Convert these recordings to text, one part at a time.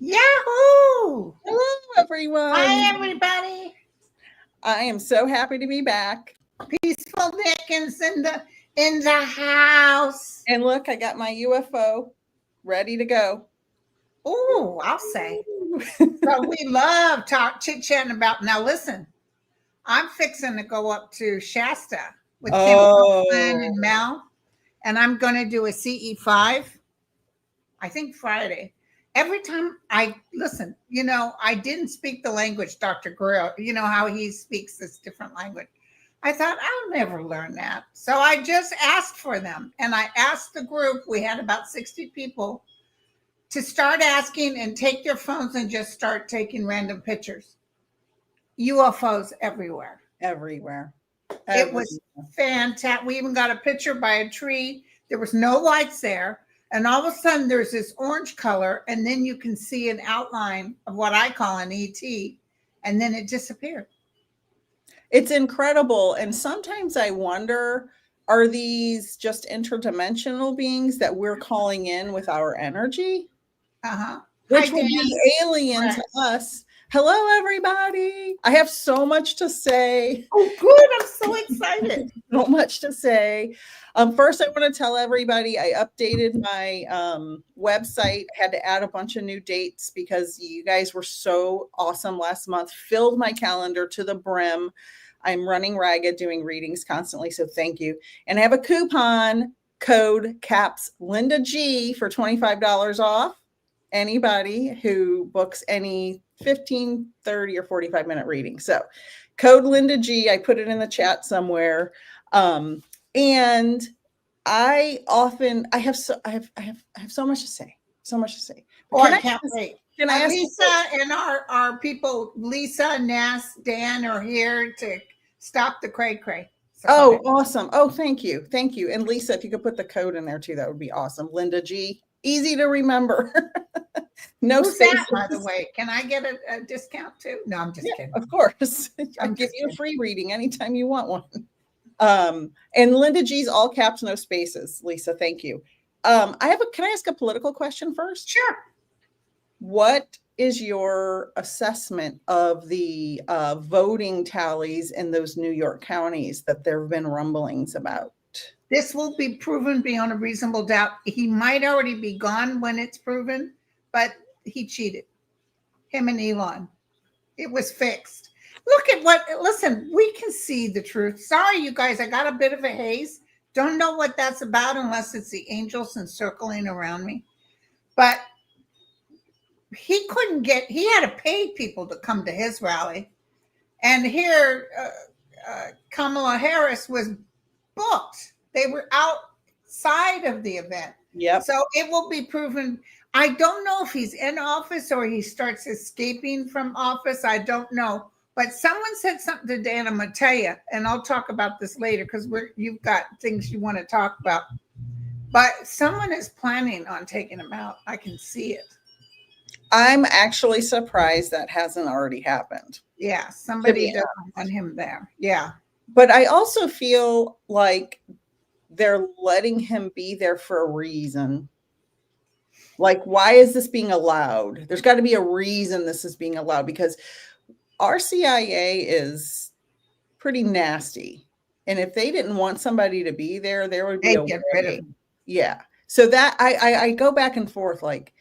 Yahoo! Hello, everyone. Hi, everybody. I am so happy to be back. Peaceful Dickens in the house. And look, I got my UFO ready to go. Ooh, I'll say. So we love chit-chatting about. Now, listen, I'm fixing to go up to Shasta with Kim and Mel, and I'm going to do a CE5. I think Friday. Every time I listen, I didn't speak the language, Dr. Guerrero, how he speaks this different language. I thought, I'll never learn that. So I just asked for them. And I asked the group, we had about 60 people, to start asking and take their phones and just start taking random pictures. UFOs everywhere. Everywhere. It was fantastic. We even got a picture by a tree. There was no lights there. And all of a sudden, there's this orange color, and then you can see an outline of what I call an ET, and then it disappeared. It's incredible. And sometimes I wonder, are these just interdimensional beings that we're calling in with our energy? Which would be alien to us. Hello, everybody. I have so much to say. Oh, good. I'm so excited. So much to say. First, I want to tell everybody I updated my website. I had to add a bunch of new dates because you guys were so awesome last month. Filled my calendar to the brim. I'm running ragged doing readings constantly, so thank you. And I have a coupon code CAPS Linda G for $25 off. Anybody who books any 15, 30, or 45-minute reading. So code Linda G, I put it in the chat somewhere. And I have so much to say. So much to say. Oh, I can't wait. Can I ask Lisa and our people, Lisa, Nass, Dan, are here to stop the cray-cray. So awesome. Oh, thank you. Thank you. And Lisa, if you could put the code in there too, that would be awesome. Linda G. Easy to remember. No space. By the way, can I get a discount too? No, I'm just kidding. Of course. I'll give you a free reading anytime you want one. And Linda G's all caps, no spaces. Lisa, thank you. Can I ask a political question first? Sure. What is your assessment of the voting tallies in those New York counties that there have been rumblings about? This will be proven beyond a reasonable doubt. He might already be gone when it's proven, but he cheated. Him and Elon. It was fixed. Listen, we can see the truth. Sorry, you guys, I got a bit of a haze. Don't know what that's about unless it's the angels encircling around me. But he had to pay people to come to his rally. And here, Kamala Harris was booked. They were outside of the event. Yeah. So it will be proven. I don't know if he's in office or he starts escaping from office. I don't know. But someone said something to Dan. I'm going to tell you, and I'll talk about this later because you've got things you want to talk about. But someone is planning on taking him out. I can see it. I'm actually surprised that hasn't already happened. Yeah, somebody doesn't want him there. Yeah. But I also feel like they're letting him be there for a reason. Like, why is this being allowed? There's got to be a reason this is being allowed, because our CIA is pretty nasty. And if they didn't want somebody to be there, there would be get rid of. Yeah. So that I go back and forth, like,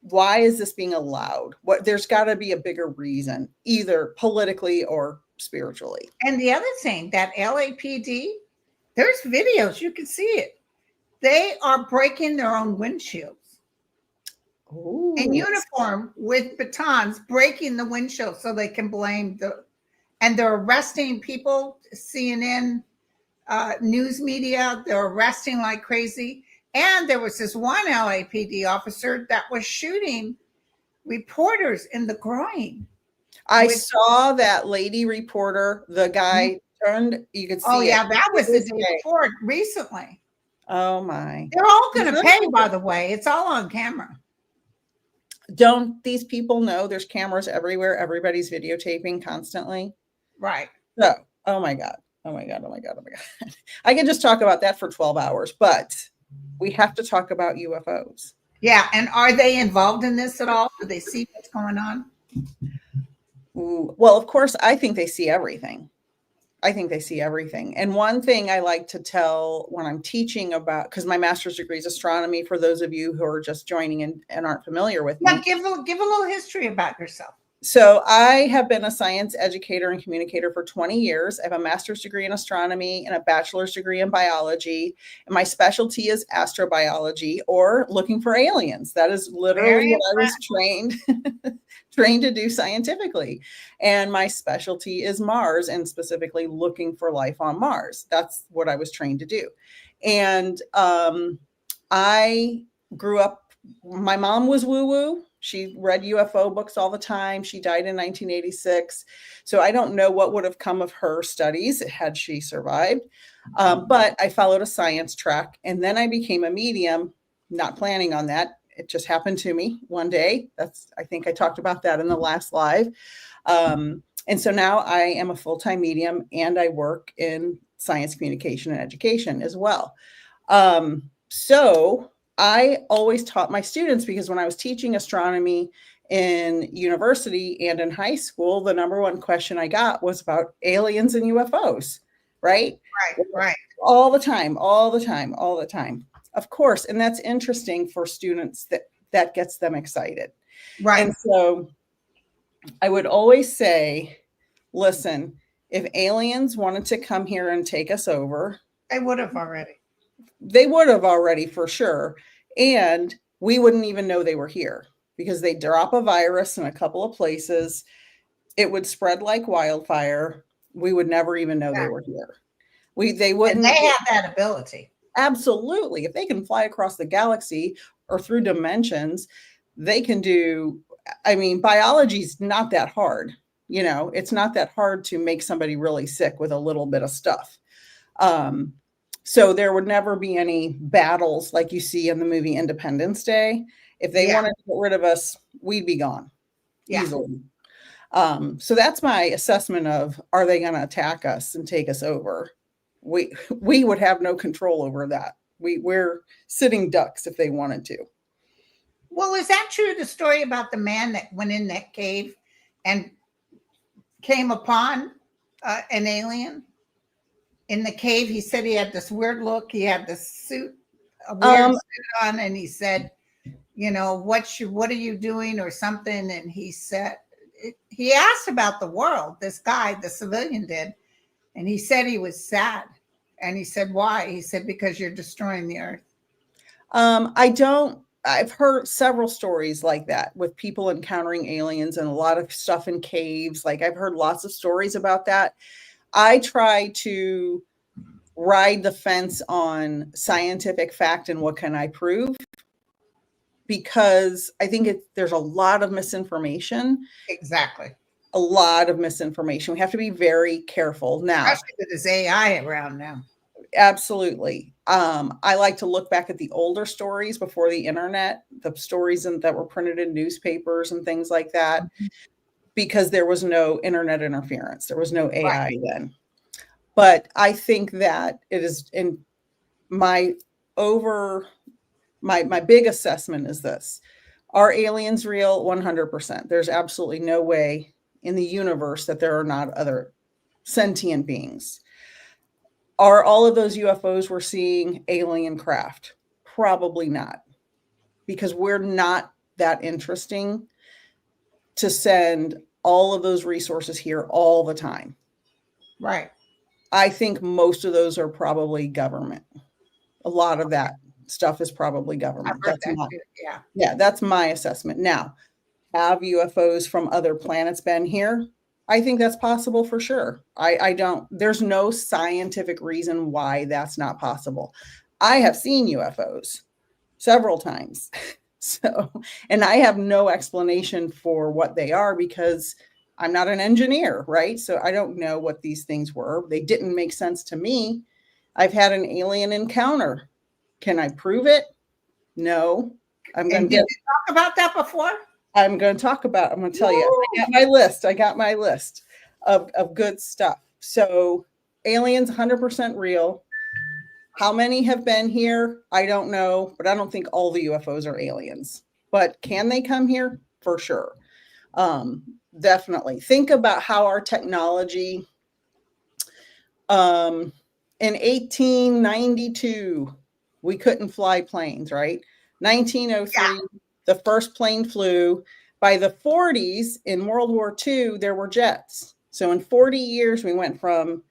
why is this being allowed? There's got to be a bigger reason, either politically or spiritually. And the other thing, that LAPD, there's videos, you can see it. They are breaking their own windshields. Ooh. In uniform with batons, breaking the windshield so they can blame and they're arresting people, CNN, news media, they're arresting like crazy. And there was this one LAPD officer that was shooting reporters in the groin. I saw that lady reporter, the guy turned, you could see Oh, yeah, it. that was the day before recently. Oh, my. They're all going to pay, by the way. It's all on camera. Don't these people know there's cameras everywhere? Everybody's videotaping constantly. Right. So, oh my God. Oh my God. Oh my God. Oh my God. I can just talk about that for 12 hours, but we have to talk about UFOs. Yeah. And are they involved in this at all? Do they see what's going on? Ooh, well, of course, I think they see everything. I think they see everything. And one thing I like to tell when I'm teaching about, because my master's degree is astronomy, for those of you who are just joining and aren't familiar with me. Give a little history about yourself. So I have been a science educator and communicator for 20 years. I have a master's degree in astronomy and a bachelor's degree in biology. And my specialty is astrobiology, or looking for aliens. That is literally what I was trained to do scientifically. And my specialty is Mars, and specifically looking for life on Mars. That's what I was trained to do. And I grew up, my mom was woo-woo. She read UFO books all the time. She died in 1986. So I don't know what would have come of her studies had she survived. But I followed a science track, and then I became a medium, not planning on that. It just happened to me one day. I think I talked about that in the last live. And so now I am a full-time medium, and I work in science communication and education as well. So I always taught my students, because when I was teaching astronomy in university and in high school, the number one question I got was about aliens and UFOs, right? Right. All the time. Of course. And that's interesting for students, that gets them excited. Right. And so I would always say, listen, if aliens wanted to come here and take us over, they would have already. They would have already, for sure. And we wouldn't even know they were here, because they drop a virus in a couple of places. It would spread like wildfire. We would never even know they were here. They wouldn't. And they have that ability. Absolutely. If they can fly across the galaxy or through dimensions, they can do, I mean, biology's not that hard. You know, it's not that hard to make somebody really sick with a little bit of stuff. So there would never be any battles like you see in the movie Independence Day. If they wanted to get rid of us, we'd be gone easily. So that's my assessment of, are they going to attack us and take us over? We would have no control over that. We're sitting ducks if they wanted to. Well, is that true? The story about the man that went in that cave and came upon an alien in the cave? He said he had this weird look. He had this suit, a weird suit on, and he said, you know, what are you doing or something? And he said, he asked about the world, this guy, the civilian did. And he said he was sad. And he said, why? He said, because you're destroying the earth. I've heard several stories like that with people encountering aliens and a lot of stuff in caves. Like, I've heard lots of stories about that. I try to ride the fence on scientific fact and what can I prove, because I think there's a lot of misinformation. Exactly. A lot of misinformation. We have to be very careful now. Especially with this AI around now. Absolutely. I like to look back at the older stories before the internet, the stories that were printed in newspapers and things like that, because there was no internet interference. There was no AI then. But I think that it is in my big assessment is this: are aliens real? 100%. There's absolutely no way in the universe that there are not other sentient beings. Are all of those UFOs we're seeing alien craft? Probably not, because we're not that interesting to send all of those resources here all the time. Right. I think most of those are probably government. A lot of that stuff is probably government. That's my assessment. Now, have UFOs from other planets been here? I think that's possible for sure. There's no scientific reason why that's not possible. I have seen UFOs. several times. So, and I have no explanation for what they are because I'm not an engineer, right? So I don't know what these things were. They didn't make sense to me. I've had an alien encounter. Can I prove it? No. I'm going to Did you talk about that before? I'm going to tell you, I got my list of good stuff. So aliens, 100% real. How many have been here? I don't know, but I don't think all the UFOs are aliens. But can they come here? For sure. Definitely. Think about how our technology, in 1892, we couldn't fly planes, right? 1903, the first plane flew. By the 40s, in World War II, there were jets. So in 40 years, we went from,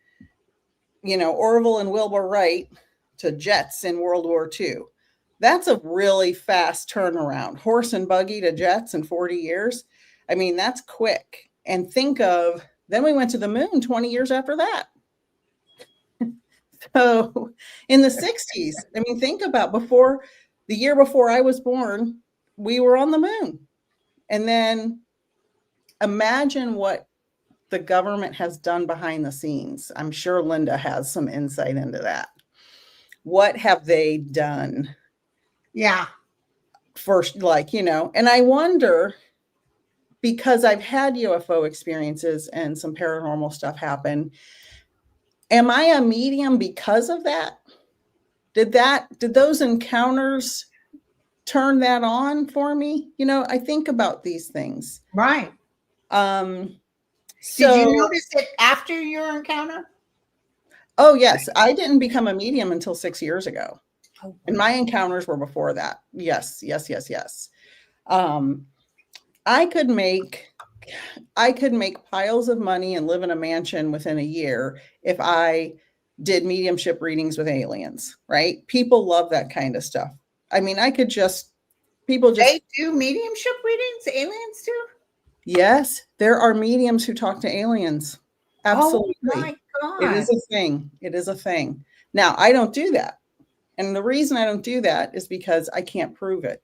Orville and Wilbur Wright to jets in World War II. That's a really fast turnaround. Horse and buggy to jets in 40 years. I mean, that's quick. And then we went to the moon 20 years after that. So in the 60s, I mean, think about the year before I was born, we were on the moon. And then imagine what the government has done behind the scenes. I'm sure Linda has some insight into that. What have they done? Yeah. First, and I wonder, because I've had UFO experiences and some paranormal stuff happen, am I a medium because of that? Did those encounters turn that on for me? I think about these things. Right. So did you notice it after your encounter? Oh, yes. I didn't become a medium until 6 years ago. Oh, and my encounters were before that. Yes. I could make piles of money and live in a mansion within a year if I did mediumship readings with aliens, right? People love that kind of stuff. I mean, they do mediumship readings, aliens do? Yes, there are mediums who talk to aliens. Absolutely. Oh my God. It is a thing. Now, I don't do that. And the reason I don't do that is because I can't prove it.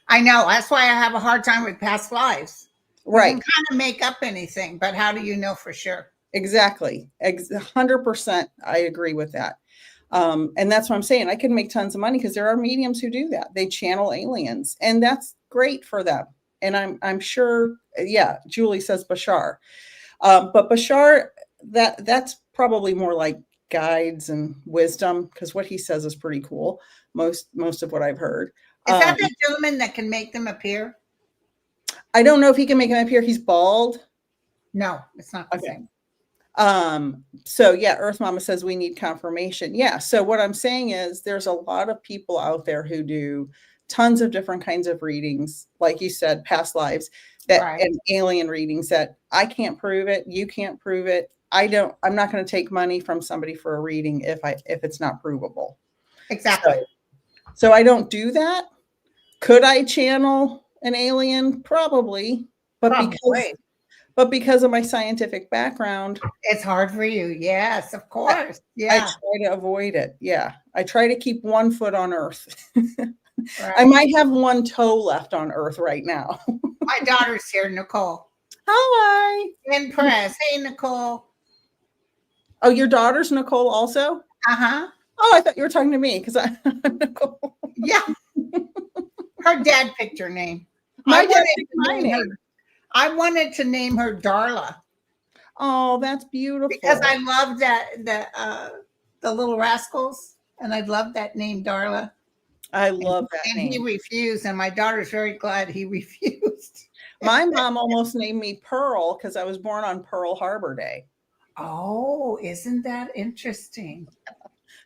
I know. That's why I have a hard time with past lives. Right. You can kind of make up anything, but how do you know for sure? Exactly. 100%. I agree with that. And that's what I'm saying. I can make tons of money because there are mediums who do that. They channel aliens, and that's great for them. And I'm sure, Julie says Bashar. But Bashar, that's probably more like guides and wisdom, because what he says is pretty cool. Most of what I've heard. Is that the gentleman that can make them appear? I don't know if he can make them appear. He's bald. No, it's not the same. So yeah, Earth Mama says we need confirmation. Yeah. So what I'm saying is there's a lot of people out there who do tons of different kinds of readings, like you said, past lives, and alien readings that I can't prove it. You can't prove it. I'm not going to take money from somebody for a reading if it's not provable. Exactly. So I don't do that. Could I channel an alien? Probably. But because of my scientific background, it's hard for you. Yes, of course. Yeah. I try to avoid it. Yeah. I try to keep one foot on Earth. Right. I might have one toe left on Earth right now. My daughter's here, Nicole. Hi. In press. Hey, Nicole. Oh, your daughter's Nicole also? Uh-huh. Oh, I thought you were talking to me because I'm Nicole. Yeah. Her dad picked her name. My dad picked my name. I wanted to name her Darla. Oh, that's beautiful. Because I love the Little Rascals, and I love that name, Darla. I love that name. And he refused, and my daughter's very glad he refused. My mom almost named me Pearl because I was born on Pearl Harbor Day. Oh, isn't that interesting?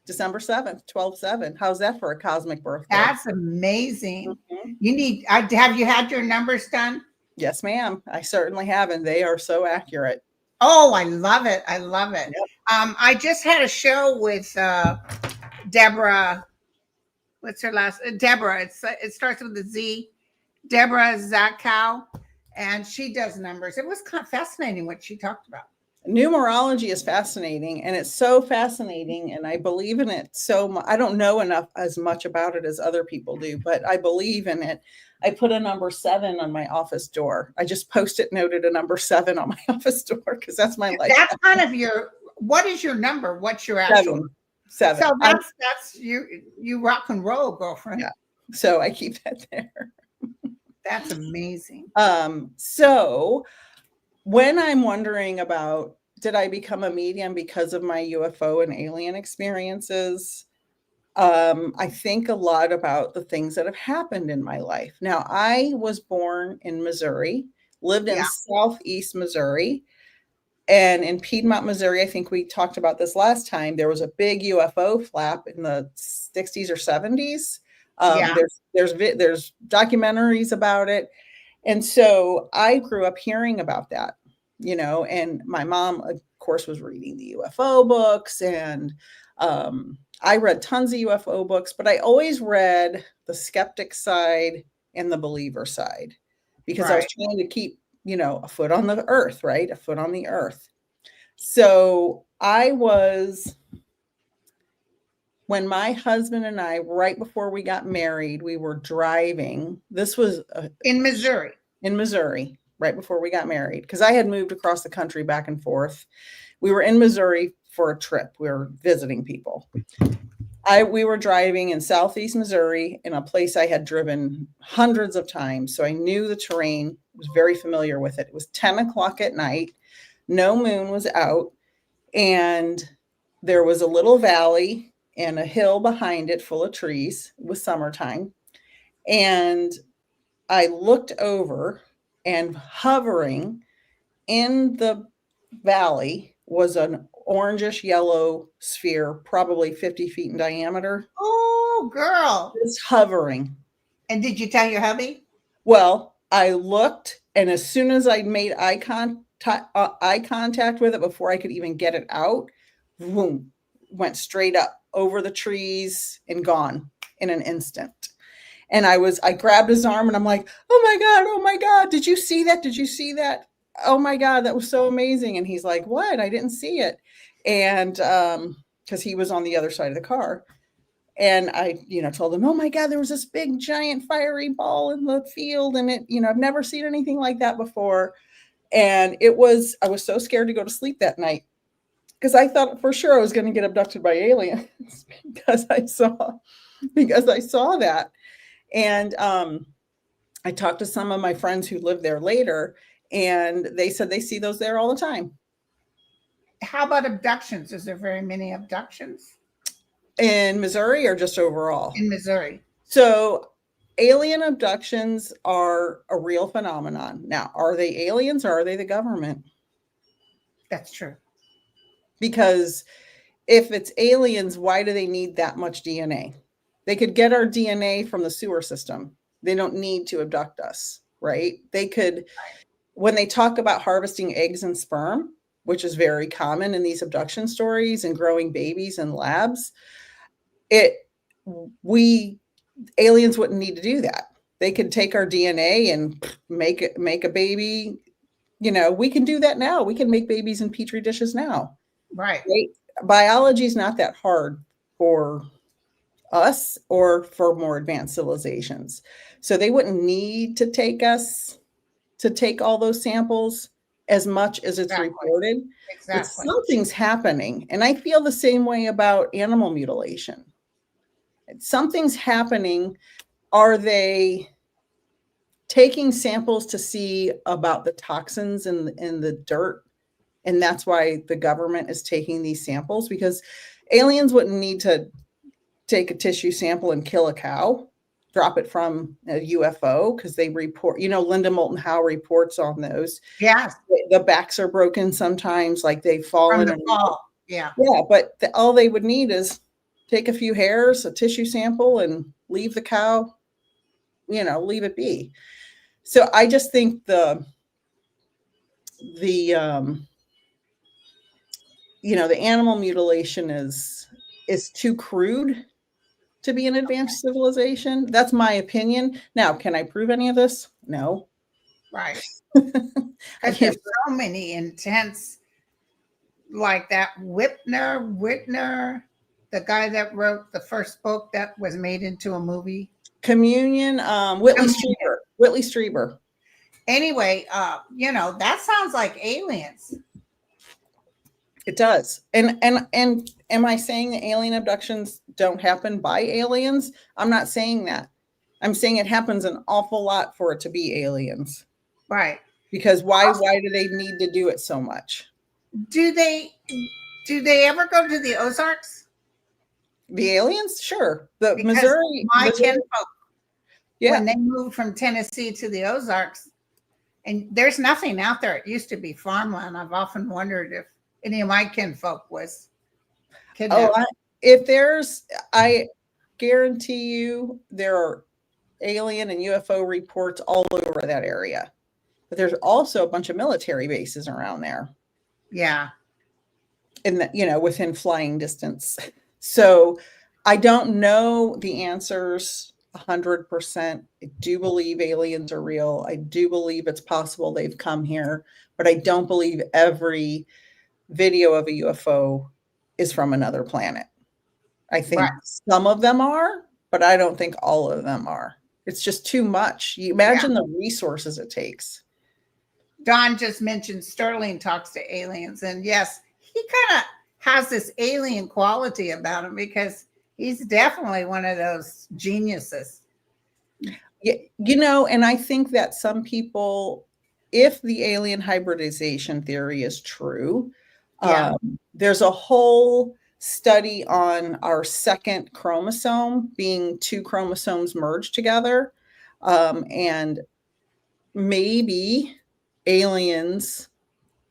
December 7th, 12/7. How's that for a cosmic birthday? That's amazing. Mm-hmm. Have you had your numbers done? Yes, ma'am. I certainly have, and they are so accurate. Oh, I love it. I love it. Yep. I just had a show with Deborah. What's her last? Deborah. It starts with a Z. Deborah Zakow, and she does numbers. It was kind of fascinating what she talked about. Numerology is fascinating, and it's so fascinating, and I believe in it so much. I don't know enough as much about it as other people do, but I believe in it. I put a number 7 on my office door. I just post-it noted a number 7 on my office door because that's my life. That's kind of your, what is your number? What's your actual? 7. So that's you rock and roll, girlfriend. Yeah. So I keep that there. That's amazing. So when I'm wondering about, did I become a medium because of my UFO and alien experiences? I think a lot about the things that have happened in my life. Now, I was born in Missouri, lived in Southeast Missouri, and in Piedmont, Missouri. I think we talked about this last time. There was a big UFO flap in the 60s or 70s. There's documentaries about it. And so I grew up hearing about that, and my mom, of course, was reading the UFO books, and I read tons of UFO books, but I always read the skeptic side and the believer side because I was trying to keep, a foot on the earth, right? A foot on the earth. So when my husband and I, right before we got married, we were driving. This was in Missouri. In Missouri, right before we got married, because I had moved across the country back and forth. We were in Missouri for a trip. We were visiting people. We were driving in Southeast Missouri in a place I had driven hundreds of times. So I knew the terrain, was very familiar with it. It was 10 o'clock at night. No moon was out. And there was a little valley and a hill behind it full of trees. It was summertime. And I looked over, and hovering in the valley was an orangish yellow sphere, probably 50 feet in diameter. Oh, girl. It's hovering. And did you tell your hubby? Well, I looked, and as soon as I made eye contact with it, before I could even get it out, boom, went straight up over the trees and gone in an instant. And I grabbed his arm, and I'm like, oh my God, did you see that? Did you see that? Oh my God, that was so amazing. And he's like, what? I didn't see it. And because he was on the other side of the car. And I, told him, oh my God, there was this big giant fiery ball in the field. And it, I've never seen anything like that before. And I was so scared to go to sleep that night because I thought for sure I was going to get abducted by aliens because I saw that. And I talked to some of my friends who lived there later, and they said they see those there all the time. How about abductions? Is there very many abductions? In Missouri or just overall? In Missouri. So alien abductions are a real phenomenon. Now, are they aliens or are they the government? That's true. Because if it's aliens, why do they need that much DNA? They could get our DNA from the sewer system. They don't need to abduct us, right? They could, when they talk about harvesting eggs and sperm, which is very common in these abduction stories, and growing babies in labs, aliens wouldn't need to do that. They could take our DNA and make a baby. We can do that now. We can make babies in petri dishes now. Right? Biology is not that hard for us or for more advanced civilizations. So they wouldn't need to take all those samples as much as it's reported. Exactly. But something's happening. And I feel the same way about animal mutilation. Something's happening. Are they taking samples to see about the toxins in the dirt? And that's why the government is taking these samples, because aliens wouldn't need to take a tissue sample and kill a cow, drop it from a UFO, because they report, Linda Moulton Howe reports on those. Yeah. The backs are broken sometimes, like they've fallen. From the fall. Yeah. Yeah, but all they would need is take a few hairs, a tissue sample, and leave the cow, leave it be. So I just think the animal mutilation is too crude to be an advanced civilization. That's my opinion. Now, can I prove any of this? No. Right. Because there's so many intense like that Whitner, the guy that wrote the first book that was made into a movie. Communion, Whitley Strieber. Anyway, that sounds like aliens. It does. And am I saying that alien abductions don't happen by aliens? I'm not saying that. I'm saying it happens an awful lot for it to be aliens. Right. Because why do they need to do it so much? Do they ever go to the Ozarks? The aliens? Sure. The because Missouri. kinfolk, yeah. When they moved from Tennessee to the Ozarks, and there's nothing out there. It used to be farmland. I've often wondered if any of my kinfolk was kidnapped. I guarantee you there are alien and UFO reports all over that area. But there's also a bunch of military bases around there. Yeah. Within flying distance. So I don't know the answers 100%. I do believe aliens are real. I do believe it's possible they've come here, but I don't believe every video of a UFO is from another planet. I think some of them are, but I don't think all of them are. It's just too much. You imagine the resources it takes. Don just mentioned Sterling talks to aliens, and yes, he kind of has this alien quality about him because he's definitely one of those geniuses. And I think that some people, if the alien hybridization theory is true, there's a whole study on our second chromosome being two chromosomes merged together. And maybe aliens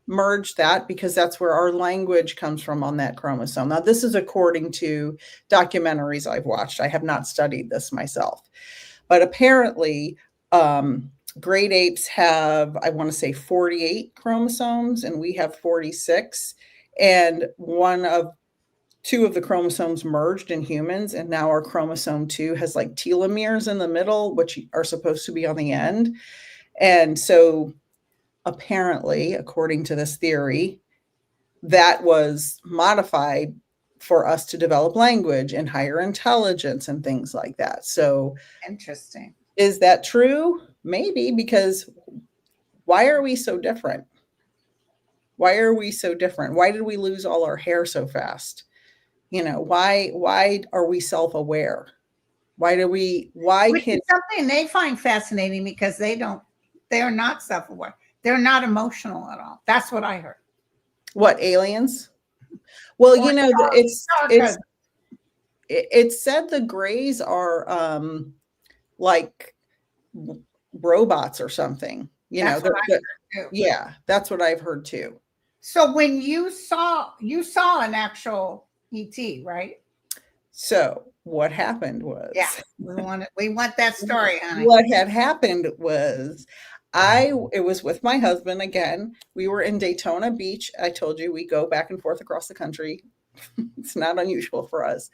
merge that because that's where our language comes from on that chromosome. Now, this is according to documentaries I've watched. I have not studied this myself. But apparently, great apes have, I want to say 48 chromosomes, and we have 46. And two of the chromosomes merged in humans, and now our chromosome 2 has like telomeres in the middle, which are supposed to be on the end. And so apparently, according to this theory, that was modified for us to develop language and higher intelligence and things like that. So interesting. Is that true? Maybe, because why are we so different? Why are we so different? Why did we lose all our hair so fast? Why are we self-aware? Which is something they find fascinating because they are not self-aware. They're not emotional at all. That's what I heard. What, aliens? Well, it's said the Greys are like robots or something. That's what I've heard too. Yeah, that's what I've heard too. So when you saw an actual ET, right? So what happened was, we want that story, honey. What had happened was it was with my husband again. We were in Daytona Beach. I told you we go back and forth across the country. It's not unusual for us.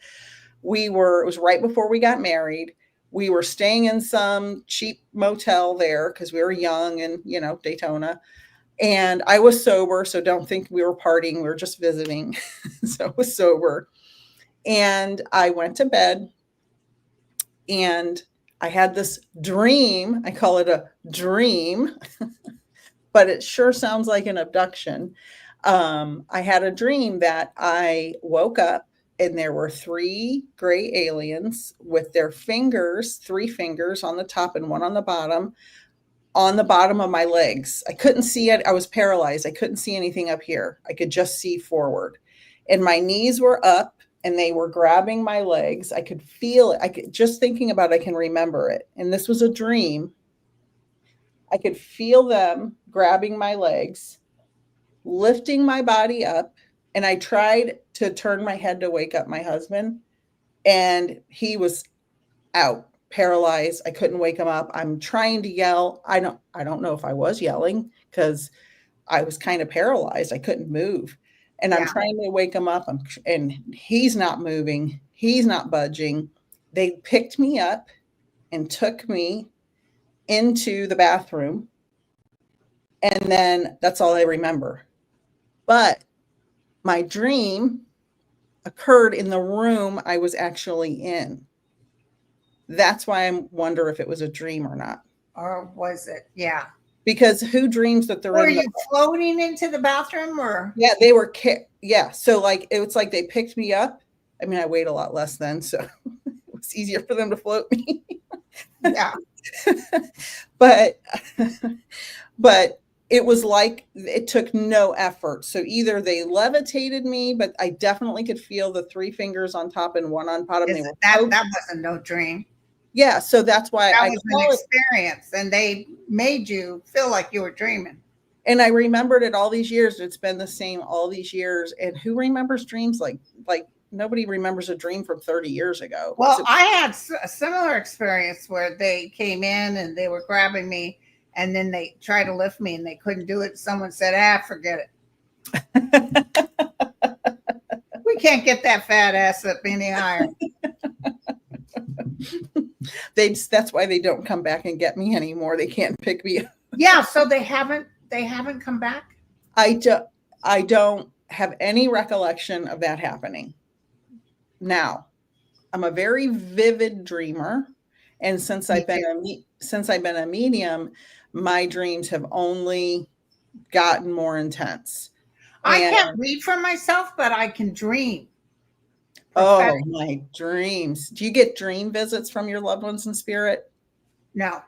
It was right before we got married. We were staying in some cheap motel there because we were young and, Daytona. And I was sober, so don't think we were partying. We were just visiting. So I was sober. And I went to bed and I had this dream. I call it a dream, but it sure sounds like an abduction. I had a dream that I woke up and there were 3 gray aliens with their fingers, 3 fingers on the top and 1 on the bottom of my legs. I couldn't see it. I was paralyzed. I couldn't see anything up here. I could just see forward. And my knees were up and they were grabbing my legs. I could feel it. Just thinking about it, I can remember it. And this was a dream. I could feel them grabbing my legs, lifting my body up. And I tried to turn my head to wake up my husband. And he was out, paralyzed. I couldn't wake him up. I'm trying to yell. I don't know if I was yelling because I was kind of paralyzed. I couldn't move. And I'm trying to wake him up. And he's not moving. He's not budging. They picked me up and took me into the bathroom. And then that's all I remember. But my dream occurred in the room I was actually in. That's why I wonder if it was a dream or not. Or was it? Yeah. Because who dreams that they're Were in the you floating into the bathroom or? Yeah, they were yeah. So like it was like they picked me up. I mean, I weighed a lot less then, so it was easier for them to float me. Yeah. but but it was like it took no effort. So either they levitated me, but I definitely could feel the 3 fingers on top and 1 on bottom. They were that wasn't no dream. Yeah, so that's why that was an experience, and they made you feel like you were dreaming. And I remembered it all these years. It's been the same all these years. And who remembers dreams? Like nobody remembers a dream from 30 years ago. Well, I had a similar experience where they came in and they were grabbing me, and then they tried to lift me and they couldn't do it. Someone said, forget it. We can't get that fat ass up any higher. That's why they don't come back and get me anymore. They can't pick me up. Yeah, so they haven't come back? I don't have any recollection of that happening. Now, I'm a very vivid dreamer, and since I've been a medium, my dreams have only gotten more intense. I can't read for myself, but I can dream. Oh, my dreams. Do you get dream visits from your loved ones in spirit? No.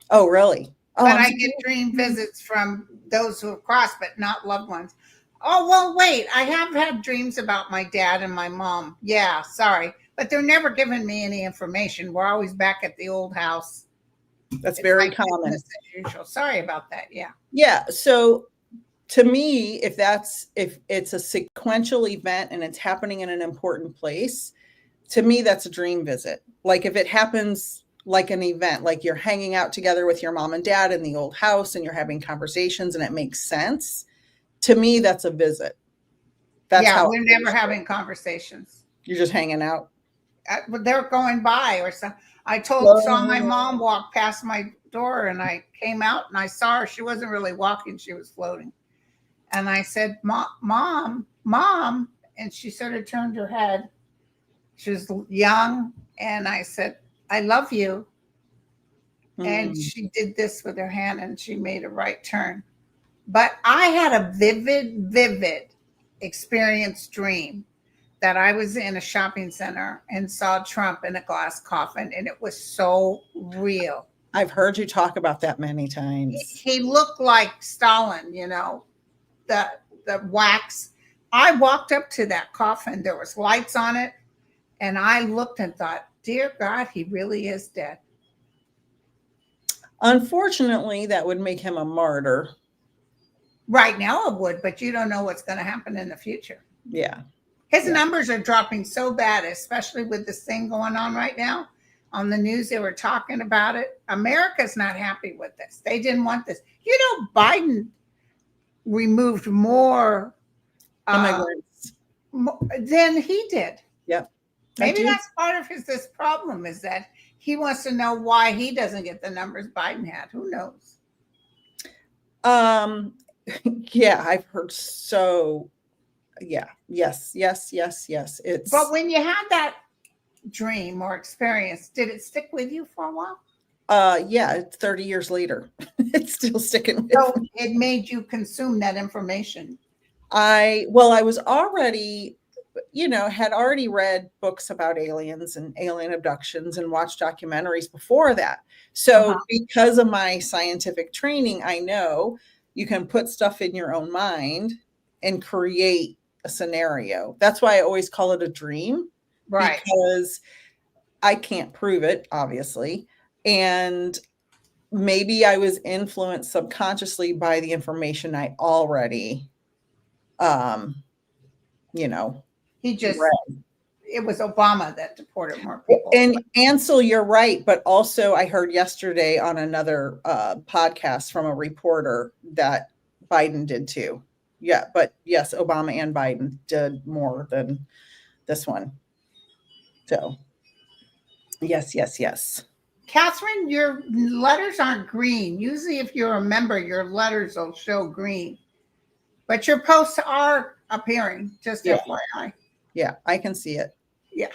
Oh, really? Oh, but I get dream visits from those who have crossed, but not loved ones. Oh, well, wait. I have had dreams about my dad and my mom. Yeah, sorry. But they're never giving me any information. We're always back at the old house. That's very common. As usual. Sorry about that. Yeah. Yeah. So to me, if it's a sequential event and it's happening in an important place, to me, that's a dream visit. Like if it happens like an event, like you're hanging out together with your mom and dad in the old house and you're having conversations and it makes sense. To me, that's a visit. That's how we're never having conversations. You're just hanging out. They're going by or something. I saw my mom walk past my door and I came out and I saw her. She wasn't really walking. She was floating. And I said, Mom. And she sort of turned her head. She was young. And I said, I love you. And she did this with her hand and she made a right turn. But I had a vivid experience dream that I was in a shopping center and saw Trump in a glass coffin, and it was so real. I've heard you talk about that many times. He looked like Stalin, the wax. I walked up to that coffin. There was lights on it, and I looked and thought, dear God, he really is dead. Unfortunately, that would make him a martyr. Right now it would, but you don't know what's going to happen in the future. Yeah. His numbers are dropping so bad, especially with this thing going on right now. On the news, they were talking about it. America's not happy with this. They didn't want this. Biden removed more immigrants than he did. Yep. Maybe that's part of this problem is that he wants to know why he doesn't get the numbers Biden had. Who knows? Yeah, I've heard so. Yeah. Yes. It's. But when you had that dream or experience, did it stick with you for a while? Yeah, it's 30 years later. It's still sticking with me. It made you consume that information. I was already, had already read books about aliens and alien abductions and watched documentaries before that. So because of my scientific training, I know you can put stuff in your own mind and create a scenario. That's why I always call it a dream. Right. Because I can't prove it, obviously. And maybe I was influenced subconsciously by the information I already, he just read. It was Obama that deported more people. And Ansel, you're right. But also I heard yesterday on another podcast from a reporter that Biden did too. Yeah. But yes, Obama and Biden did more than this one. So yes. Catherine, your letters aren't green. Usually if you're a member, your letters will show green. But your posts are appearing, just Yeah. FYI. Yeah, I can see it. Yeah.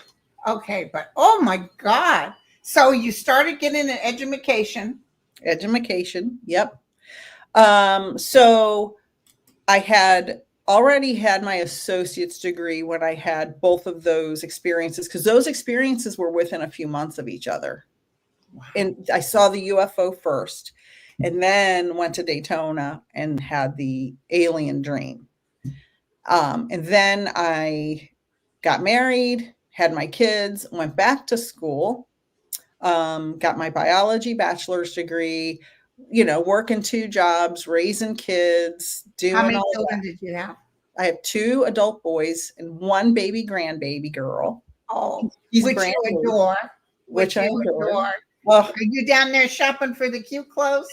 Okay, but oh my God. So you started getting an education. Education. Yep. So I had already had my associate's degree when I had both of those experiences, because those experiences were within a few months of each other. Wow. And I saw the UFO first, and then went to Daytona and had the alien dream. And then I got married, had my kids, went back to school, got my biology bachelor's degree, working 2 jobs, raising kids, How doing many all children that. did you have? I have 2 adult boys and 1 baby grandbaby girl. Oh, She's which brand you new, adore. which I adore. Are Oh, you down there shopping for the cute clothes?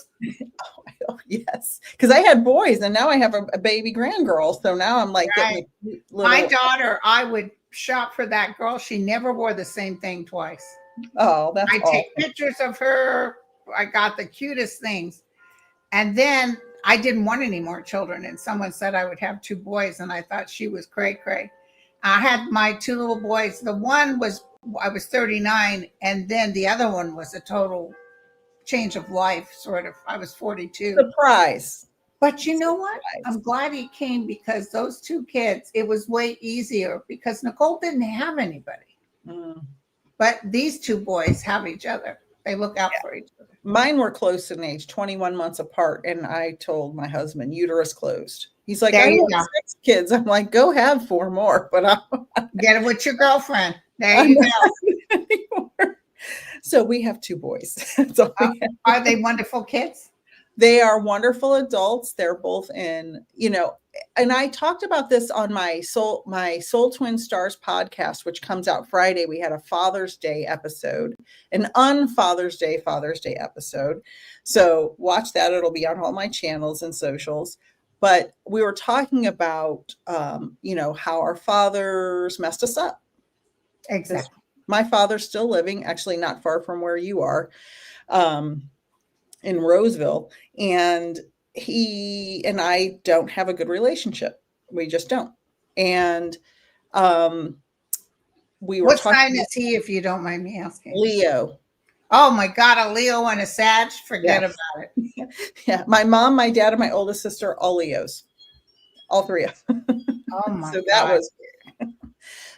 yes, because I had boys and now I have a baby grandgirl. So now I'm like Right. getting a cute My little. daughter, I would shop for that girl. She never wore the same thing twice. Oh, that's I awesome. take pictures of her. I got the cutest things. And then I didn't want any more children. And someone said I would have 2 boys. And I thought she was cray cray. I had my 2 little boys. The one was, I was 39. And then the other one was a total change of life, sort of. I was 42. Surprise. But you know what? Surprise. I'm glad he came, because those 2 kids, it was way easier, because Nicole didn't have anybody. Mm. But these 2 boys have each other. They look out for each other. Mine were close in age, 21 months apart. And I told my husband, uterus closed. He's like, There I you want go. 6 kids. I'm like, go have 4 more. But Get it with your girlfriend. There you go. So we have 2 boys. That's all we have. Are they wonderful kids? They are wonderful adults. They're both in, and I talked about this on my Soul Twin Stars podcast, which comes out Friday. We had a Father's Day episode, an Father's Day episode. So watch that. It'll be on all my channels and socials. But we were talking about, how our fathers messed us up. Exactly. My father's still living, actually not far from where you are. In Roseville, and he and I don't have a good relationship. We just don't. And we were What talking sign is he, if you don't mind me asking? Leo. Oh my God, a Leo and a Sag? Forget Yes. about it. Yeah. My mom, my dad, and my oldest sister, all Leos. All 3 of them. Oh my So God. that was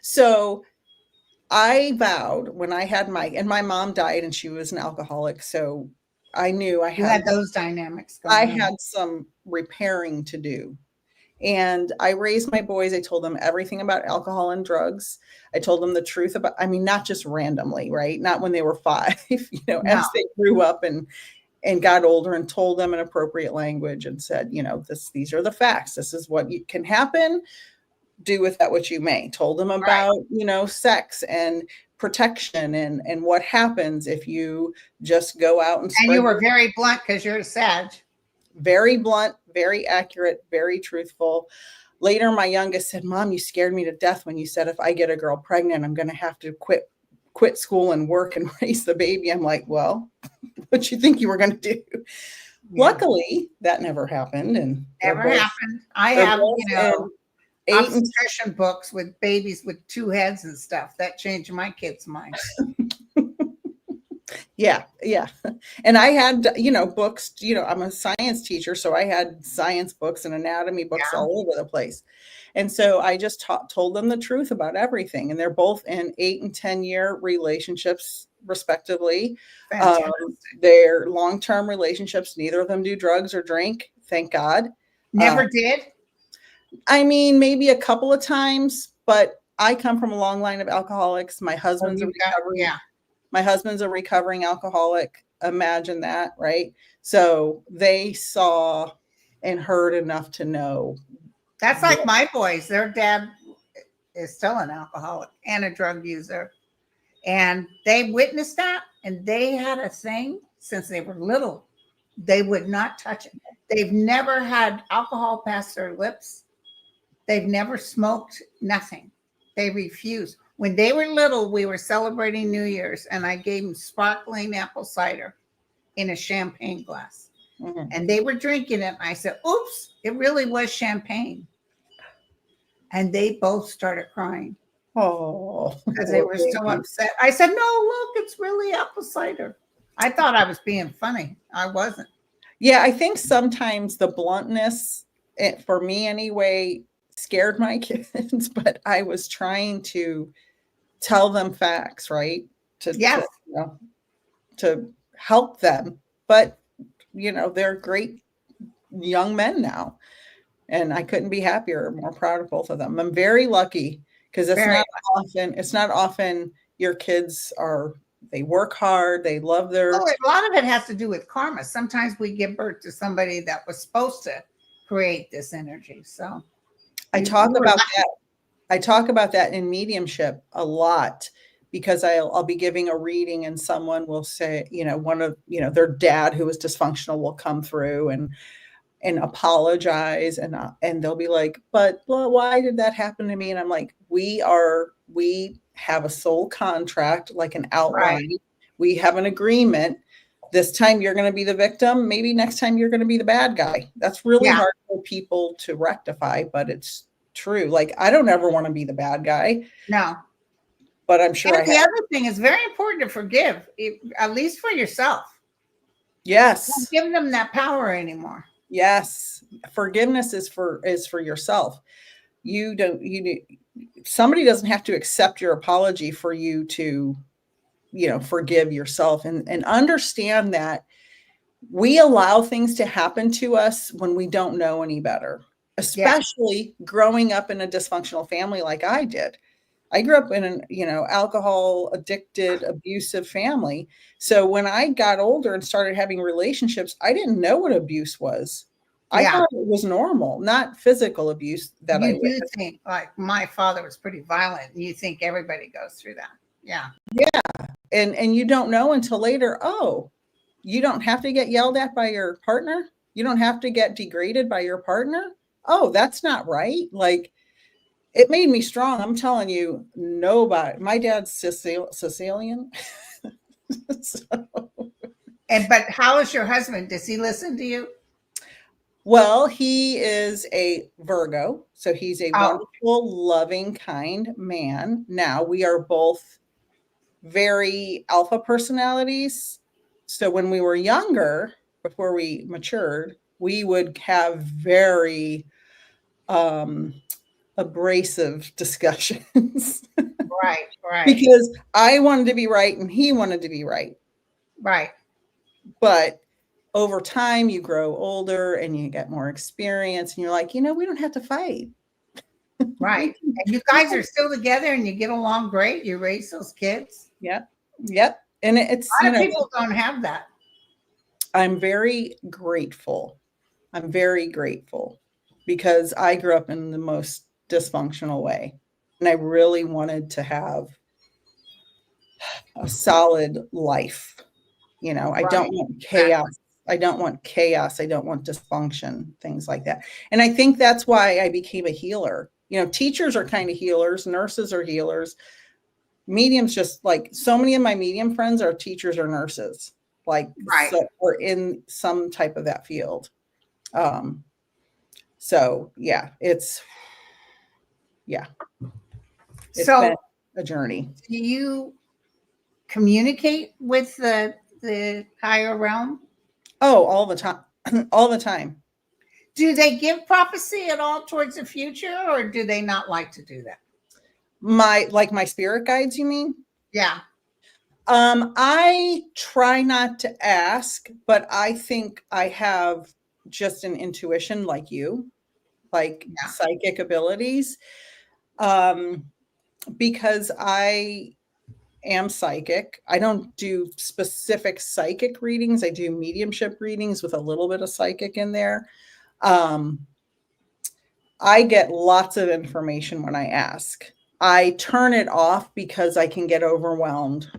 so I vowed when I had and my mom died and she was an alcoholic. So I knew I had those dynamics going on. on. Had some repairing to do. And I raised my boys. I told them everything about alcohol and drugs. I told them the truth about, not just randomly, right? Not when they were 5, No. as they grew up and got older, and told them in appropriate language and said, these are the facts. This is what can happen. Do with that what you may. Told them about, sex and protection and what happens if you just go out and you were very blunt, because you're a Sag. Very blunt, very accurate, very truthful. Later, my youngest said, Mom, you scared me to death when you said, if I get a girl pregnant, I'm going to have to quit school and work and raise the baby. I'm like, well, what you think you were going to do? Yeah. Luckily, that never happened. And never happened. I have, obstetrician books with babies with 2 heads and stuff. That changed my kids' minds. Yeah. And I had, books, I'm a science teacher. So I had science books and anatomy books all over the place. And so I just told them the truth about everything. And they're both in 8 and 10-year relationships, respectively. They're long-term relationships. Neither of them do drugs or drink. Thank God. Never did? Maybe a couple of times, but I come from a long line of alcoholics. My husband's My husband's a recovering alcoholic. Imagine that, right? So they saw and heard enough to know. That's like my boys. Their dad is still an alcoholic and a drug user. And they witnessed that, and they had a thing since they were little. They would not touch it. They've never had alcohol pass their lips. They've never smoked, nothing. They refused. When they were little, we were celebrating New Year's, and I gave them sparkling apple cider in a champagne glass. Mm-hmm. And they were drinking it, and I said, oops, it really was champagne. and they both started crying because they poor were so baby. upset. I said, "No, look, it's really apple cider." I thought I was being funny. I wasn't. Yeah, I think sometimes the bluntness, for me anyway, scared my kids, but I was trying to tell them facts, right? Yes, To help them. But they're great young men now, and I couldn't be happier or more proud of both of them. I'm very lucky because very. it's not often your kids they work hard, they love their. Well, a lot of it has to do with karma. Sometimes we give birth to somebody that was supposed to create this energy. So I talk about that. I talk about that in mediumship a lot because I'll be giving a reading and someone will say, one of, their dad who was dysfunctional will come through and apologize and they'll be like, but well, why did that happen to me? And I'm like, we have a soul contract, like an outright. Right. We have an agreement. This time you're going to be the victim. Maybe next time you're going to be the bad guy. That's really hard for people to rectify, but it's true. Like, I don't ever want to be the bad guy. No. But I'm sure. And the other thing is very important to forgive, at least for yourself. Yes. Don't give them that power anymore. Yes. Forgiveness is for yourself. Somebody doesn't have to accept your apology for you to, forgive yourself and understand that we allow things to happen to us when we don't know any better, especially growing up in a dysfunctional family like I did. I grew up in an, alcohol addicted, abusive family. So when I got older and started having relationships, I didn't know what abuse was. I thought it was normal, not physical abuse that I do think, like, my father was pretty violent. And you think everybody goes through that. Yeah. Yeah. And you don't know until later, oh, you don't have to get yelled at by your partner. You don't have to get degraded by your partner. Oh, that's not right. Like, it made me strong. I'm telling you, nobody. My dad's Sicilian. But how is your husband? Does he listen to you? Well, he is a Virgo, so he's a wonderful, loving, kind man. Now, we are both very alpha personalities. So when we were younger, before we matured, we would have very abrasive discussions. Right. Because I wanted to be right and he wanted to be right. Right. But over time, you grow older and you get more experience and you're like, we don't have to fight. Right. And you guys are still together and you get along great. You raise those kids. Yep. And it's, a lot of people don't have that. I'm very grateful. Because I grew up in the most dysfunctional way. And I really wanted to have a solid life. I don't want chaos. I don't want chaos. I don't want dysfunction, things like that. And I think that's why I became a healer. Teachers are kind of healers. Nurses are healers. Mediums, just like so many of my medium friends are teachers or nurses, or in some type of that field. So it's been a journey. Do you communicate with the higher realm? Oh, all the time. All the time. Do they give prophecy at all towards the future, or do they not like to do that? My spirit guides, you mean? Yeah. I try not to ask, but I think I have just an intuition like you, psychic abilities. Because I am psychic. I don't do specific psychic readings. I do mediumship readings with a little bit of psychic in there. I get lots of information when I ask. I turn it off because I can get overwhelmed.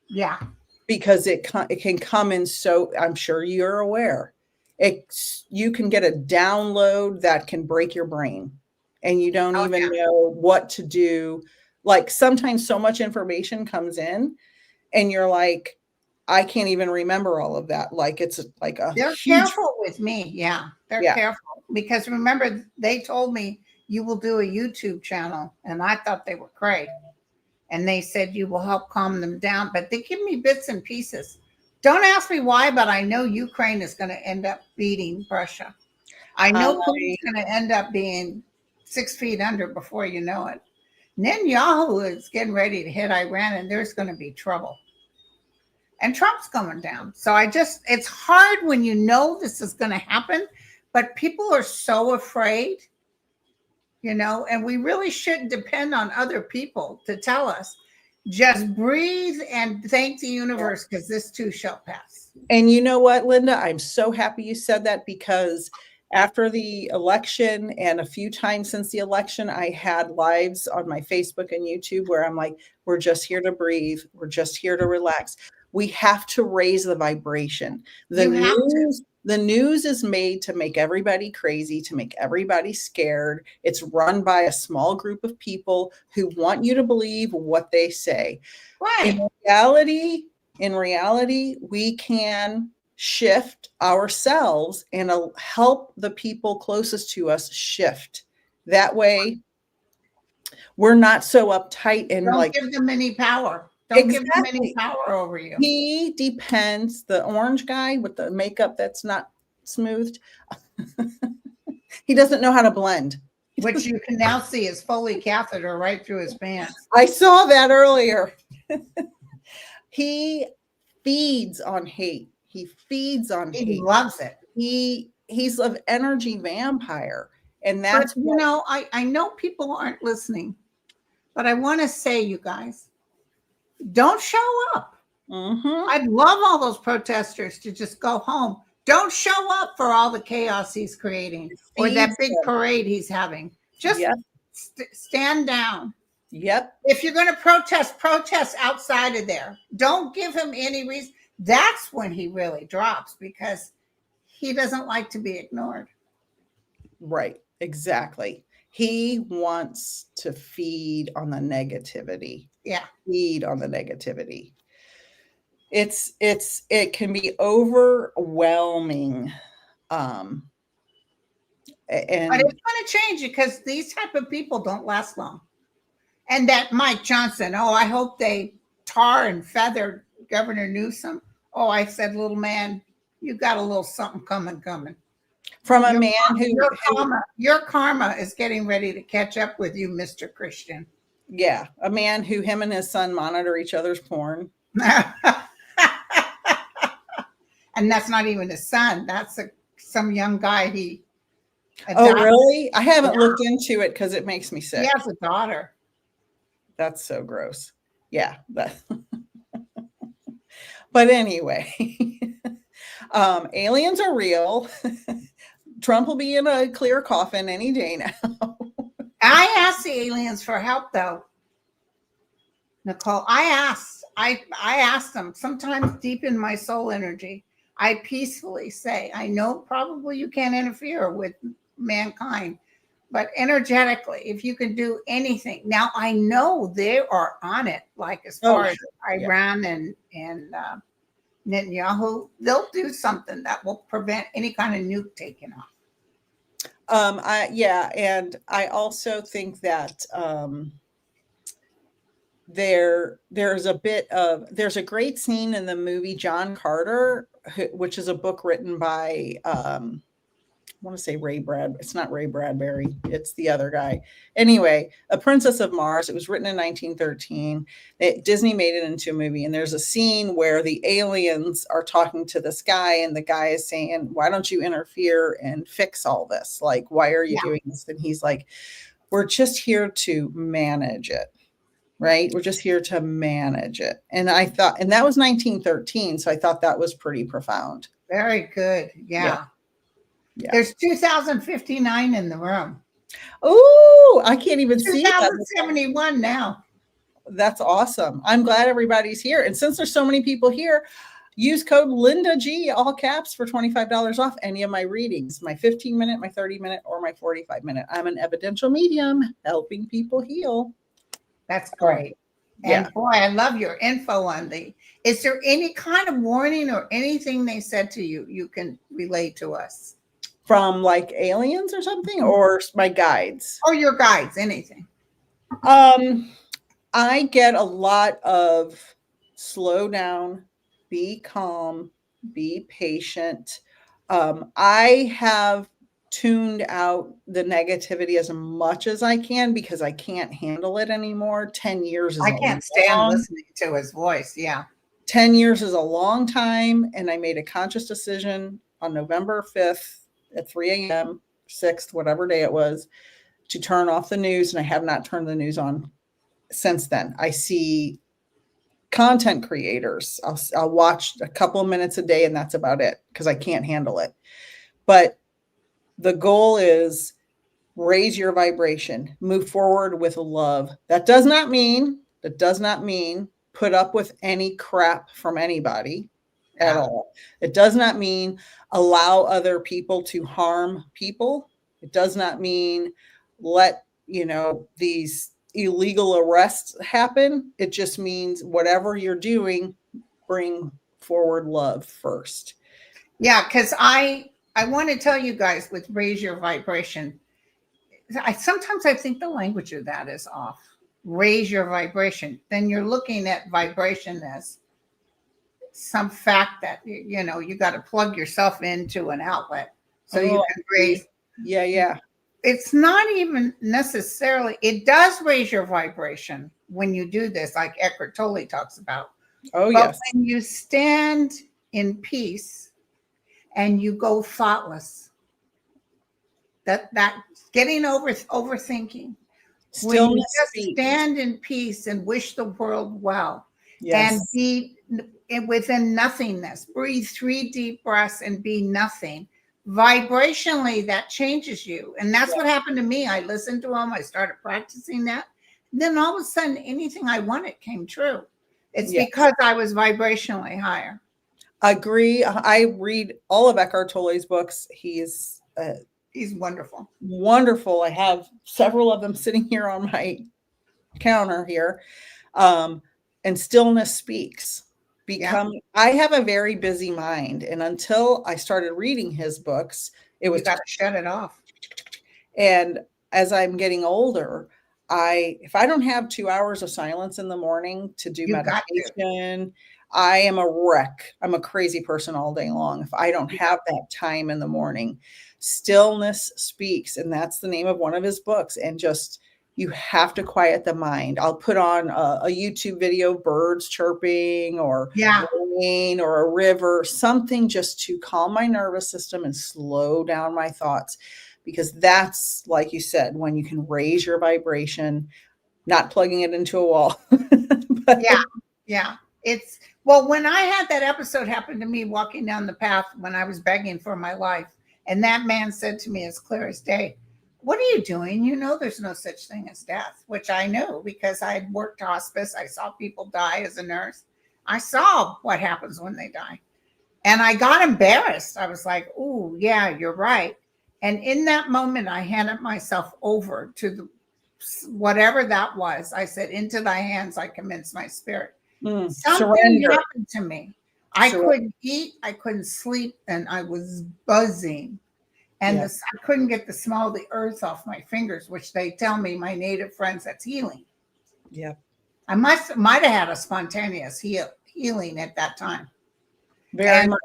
Yeah. Because it can come in, so I'm sure you're aware. You can get a download that can break your brain and you don't even know what to do. Like, sometimes so much information comes in and you're like, I can't even remember all of that. Like, it's like they're careful with me. Yeah. They're careful because remember, they told me you will do a YouTube channel. And I thought they were great. And they said you will help calm them down, but they give me bits and pieces. Don't ask me why, but I know Ukraine is going to end up beating Russia. I know Putin's going to end up being 6 feet under before you know it. Netanyahu is getting ready to hit Iran, and there's going to be trouble. And Trump's going down. So it's hard when you know this is going to happen, but people are so afraid, and we really shouldn't depend on other people to tell us. Just breathe and thank the universe, because this too shall pass. And you know what, Linda? I'm so happy you said that, because after the election and a few times since the election, I had lives on my Facebook and YouTube where I'm like, we're just here to breathe. We're just here to relax. We have to raise the vibration. The news is made to make everybody crazy, to make everybody scared. It's run by a small group of people who want you to believe what they say. Right. In reality, we can shift ourselves and help the people closest to us shift. That way, we're not so uptight and don't give them any power. Don't give them any power over you. He depends. The orange guy with the makeup that's not smoothed. He doesn't know how to blend. Which you can now see his Foley catheter right through his pants. I saw that earlier. He feeds on hate. He feeds on hate. He loves it. He's an energy vampire. And that's I know people aren't listening, but I want to say, you guys, don't show up. Mm-hmm. I'd love all those protesters to just go home. Don't show up for all the chaos he's creating or that big parade he's having. Just stand down. Yep. If you're going to protest outside of there. Don't give him any reason. That's when he really drops, because he doesn't like to be ignored. Right. Exactly. He wants to feed on the negativity. Yeah. Feed on the negativity. It can be overwhelming. But it's going to change, because these type of people don't last long. And that Mike Johnson, I hope they tar and feather Governor Newsom. I said, little man, you got a little something coming. From a man your karma is getting ready to catch up with you, Mr. Christian. Yeah, a man who him and his son monitor each other's porn. And that's not even his son. That's some young guy he adopted. Oh, really? I haven't looked into it because it makes me sick. He has a daughter. That's so gross. Yeah. But anyway, aliens are real. Trump will be in a clear coffin any day now. I asked the aliens for help, though, Nicole. I asked them. Sometimes deep in my soul energy, I peacefully say, I know probably you can't interfere with mankind, but energetically, if you can do anything. Now, I know they are on it, like as far as Iran and Netanyahu, they'll do something that will prevent any kind of nuke taking off. And I also think that there's a great scene in the movie John Carter, which is a book written by I want to say it's not Ray Bradbury, it's the other guy. Anyway, A Princess of Mars. It was written in 1913. Disney made it into a movie, and there's a scene where the aliens are talking to this guy, and the guy is saying, why don't you interfere and fix all this? Like, why are you doing this? And he's like, we're just here to manage it. Right? We're just here to manage it. And I thought, and that was 1913. So I thought that was pretty profound. Very good. Yeah. There's 2059 in the room. Oh, I can't even see that. 2071 now. That's awesome. I'm glad everybody's here. And since there's so many people here, use code Linda G, all caps, for $25 off any of my readings, my 15-minute, my 30-minute, or my 45-minute. I'm an evidential medium helping people heal. That's great. And boy, I love your info on is there any kind of warning or anything they said to you can relate to us? From like aliens or something, or my guides? Or your guides, anything. I get a lot of slow down, be calm, be patient. I have tuned out the negativity as much as I can because I can't handle it anymore. 10 years is I a can't stand long listening to his voice. Yeah. 10 years is a long time. And I made a conscious decision on November 5th at 3 a.m., 6th, whatever day it was, to turn off the news. And I have not turned the news on since then. I see content creators. I'll watch a couple of minutes a day and that's about it because I can't handle it. But the goal is raise your vibration, move forward with love. That does not mean put up with any crap from anybody at all. It does not mean allow other people to harm people. It does not mean let, these illegal arrests happen. It just means whatever you're doing, bring forward love first. Yeah, because I want to tell you guys with raise your vibration. Sometimes I think the language of that is off. Raise your vibration. Then you're looking at vibration as some fact that you got to plug yourself into an outlet so you can raise. Yeah. It's not even necessarily. It does raise your vibration when you do this, like Eckhart Tolle talks about. Oh, but yes. when you stand in peace and you go thoughtless, that getting overthinking. When you just stand in peace and wish the world well, and be within nothingness, breathe 3 deep breaths and be nothing. Vibrationally, that changes you. And that's what happened to me. I listened to him. I started practicing that. And then all of a sudden, anything I wanted came true. It's because I was vibrationally higher. Agree. I read all of Eckhart Tolle's books. He's wonderful. Wonderful. I have several of them sitting here on my counter here. And Stillness Speaks. I have a very busy mind. And until I started reading his books, it was got to shut it off. And as I'm getting older, if I don't have 2 hours of silence in the morning to do meditation, I am a wreck. I'm a crazy person all day long. If I don't have that time in the morning, Stillness Speaks. And that's the name of one of his books. And just, you have to quiet the mind. I'll put on a YouTube video, birds chirping or rain or a river, something just to calm my nervous system and slow down my thoughts. Because that's, like you said, when you can raise your vibration, not plugging it into a wall. Yeah. Well, when I had that episode happen to me walking down the path when I was begging for my life, and that man said to me as clear as day, "What are you doing? You know there's no such thing as death," which I knew because I had worked hospice. I saw people die as a nurse. I saw what happens when they die. And I got embarrassed. I was like, "Oh, yeah, you're right." And in that moment, I handed myself over to whatever that was. I said, "Into thy hands I commence my spirit." Something happened to me. I couldn't eat, I couldn't sleep, and I was buzzing. And I couldn't get the smell of the earth off my fingers, which they tell me, my native friends, that's healing. Yeah. I might have had a spontaneous healing at that time. Very much.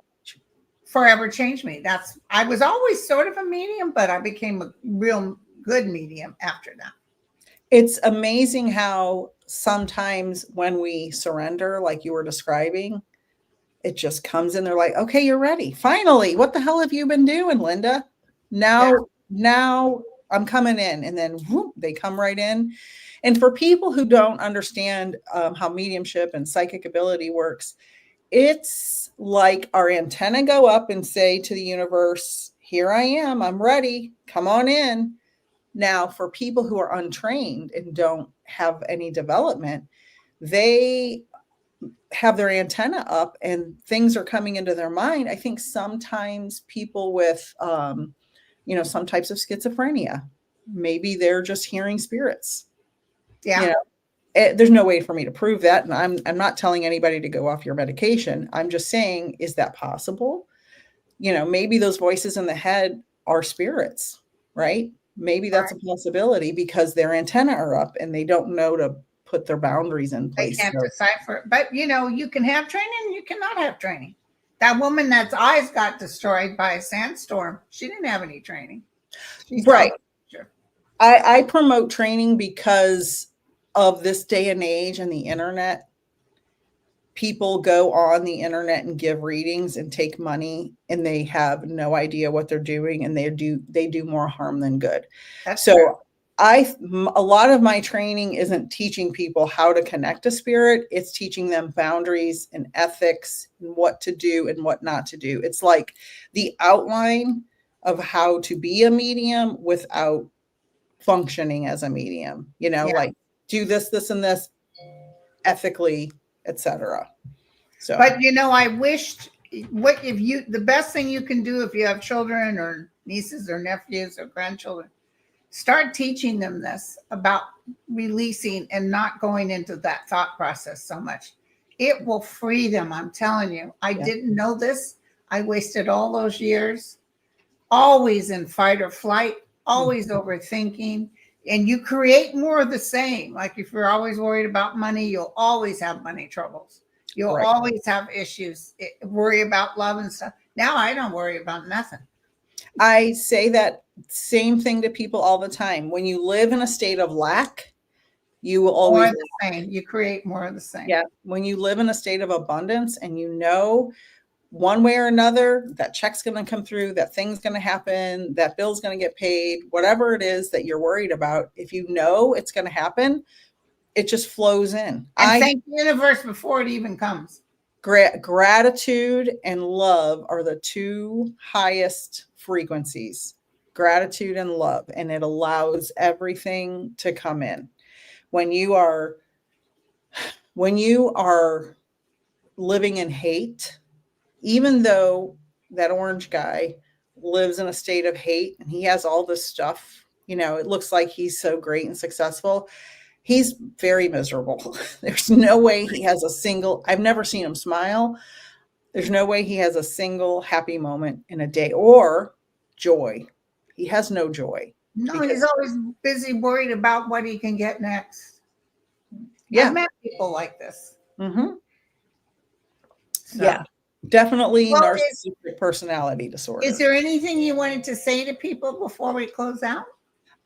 Forever changed me. I was always sort of a medium, but I became a real good medium after that. It's amazing how sometimes when we surrender, like you were describing, it just comes in. They're like, "Okay, you're ready. Finally. What the hell have you been doing, Linda? Now I'm coming in." And then whoop, they come right in. And for people who don't understand how mediumship and psychic ability works, it's like our antenna go up and say to the universe, "Here I am. I'm ready. Come on in." Now, for people who are untrained and don't have any development, they have their antenna up and things are coming into their mind. I think sometimes people with, some types of schizophrenia, maybe they're just hearing spirits. Yeah. There's no way for me to prove that. And I'm not telling anybody to go off your medication. I'm just saying, is that possible? Maybe those voices in the head are spirits, right? Maybe that's a possibility because their antenna are up and they don't know to put their boundaries in They place. can't decipher it. But you can have training and you cannot have training. That woman that's eyes got destroyed by a sandstorm, she didn't have any training. She Right. Sure. I promote training because of this day and age and the internet. People go on the internet and give readings and take money, and they have no idea what they're doing, and they do more harm than good. That's so true. A lot of my training isn't teaching people how to connect to spirit. It's teaching them boundaries and ethics and what to do and what not to do. It's like the outline of how to be a medium without functioning as a medium, like do this, and this ethically, etc. So, but I wished the best thing you can do if you have children or nieces or nephews or grandchildren, start teaching them this about releasing and not going into that thought process so much. It will free them. I'm telling you, I didn't know this. I wasted all those years always in fight or flight, always overthinking, and you create more of the same. Like if you're always worried about money, you'll always have money troubles. You'll always have issues, worry about love and stuff. Now I don't worry about nothing. I say that same thing to people all the time. When you live in a state of lack, you will always more of the same. You create more of the same. Yeah. When you live in a state of abundance and one way or another, that check's going to come through, that thing's going to happen, that bill's going to get paid, whatever it is that you're worried about, if you know it's going to happen, it just flows in. And thank the universe before it even comes. Gratitude and love are the two highest frequencies. Gratitude and love, and it allows everything to come in. When you are living in hate, even though that orange guy lives in a state of hate and he has all this stuff, it looks like he's so great and successful. He's very miserable. There's no way he has I've never seen him smile. There's no way he has a single happy moment in a day or joy. He has no joy. No, he's always busy worried about what he can get next. Yeah. I've met people like this. Mm-hmm. So. Yeah, definitely narcissistic personality disorder. Is there anything you wanted to say to people before we close out?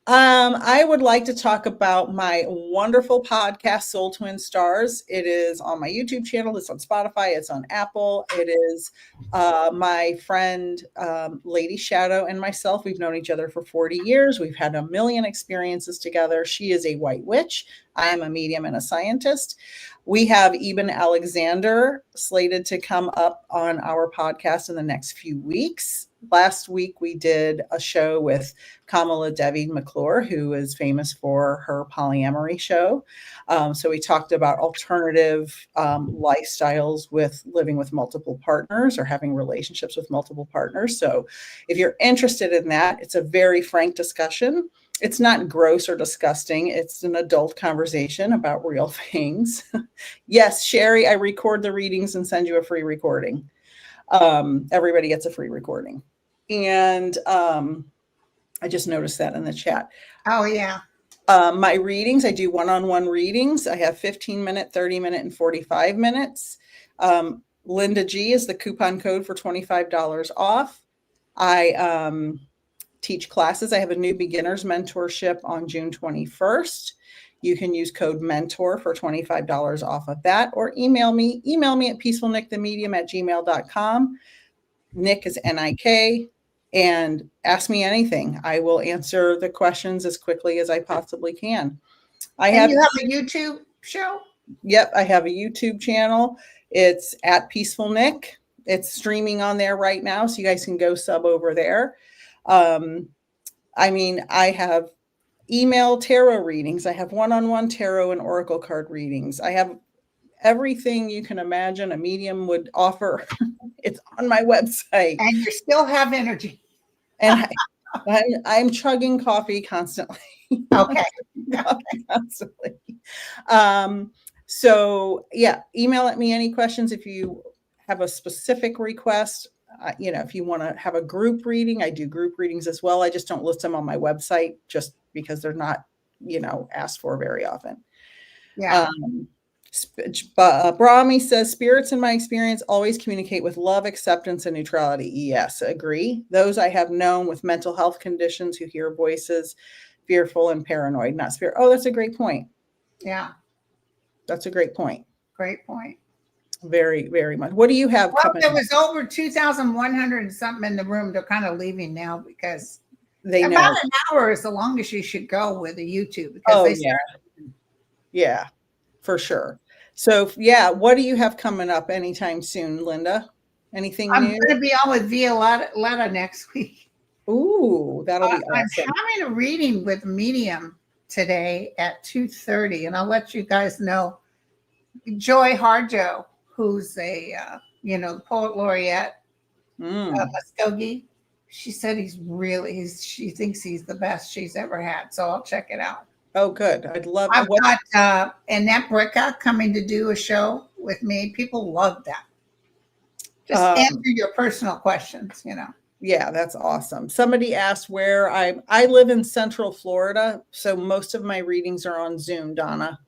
I would like to talk about my wonderful podcast, Soul Twin Stars. It is on my YouTube channel. It's on Spotify. It's on Apple. It is my friend, Lady Shadow, and myself. We've known each other for 40 years. We've had a million experiences together. She is a white witch. I am a medium and a scientist. We have Eben Alexander slated to come up on our podcast in the next few weeks. Last week, we did a show with Kamala Devi McClure, who is famous for her polyamory show. So we talked about alternative lifestyles with living with multiple partners or having relationships with multiple partners. So if you're interested in that, it's a very frank discussion. It's not gross or disgusting. It's an adult conversation about real things. Yes, Sherry, I record the readings and send you a free recording. Everybody gets a free recording. And I just noticed that in the chat. Oh, yeah. My readings, I do one-on-one readings. I have 15-minute, 30-minute, and 45 minutes. Linda G is the coupon code for $25 off. I teach classes. I have a new beginner's mentorship on June 21st. You can use code MENTOR for $25 off of that, or email me at peacefulnickthemedium@gmail.com. Nick is N-I-K, and ask me anything. I will answer the questions as quickly as I possibly can. You have a YouTube show? Yep, I have a YouTube channel. It's at Peaceful Nick. It's streaming on there right now, so you guys can go sub over there. I have email tarot readings. I have one-on-one tarot and oracle card readings. I have everything you can imagine a medium would offer. It's on my website. And you still have energy. And I'm chugging coffee constantly. Okay. Constantly. So yeah, email at me any questions if you have a specific request. if you want to have a group reading, I do group readings as well. I just don't list them on my website just because they're not, asked for very often. Yeah. Brahmi says, spirits in my experience always communicate with love, acceptance, and neutrality. Yes, agree. Those I have known with mental health conditions who hear voices, fearful and paranoid, not spirit. Oh, that's a great point. Yeah. That's a great point. Great point. Very, very much. What do you have coming there was over 2,100 and something in the room. They're kind of leaving now because they know. About an hour is the longest you should go with a YouTube because yeah, for sure. So what do you have coming up anytime soon, Linda? Anything new? I'm going to be on with Violetta next week. Ooh, that'll be awesome. I'm having a reading with Medium today at 2:30, and I'll let you guys know. Joy Harjo, who's a poet laureate of Muskogee, she said she thinks he's the best she's ever had. So I'll check it out. Oh, good. I'd love. I've got Annette Bricka coming to do a show with me. People love that. Just answer your personal questions, Yeah, that's awesome. Somebody asked where I live in Central Florida, so most of my readings are on Zoom, Donna.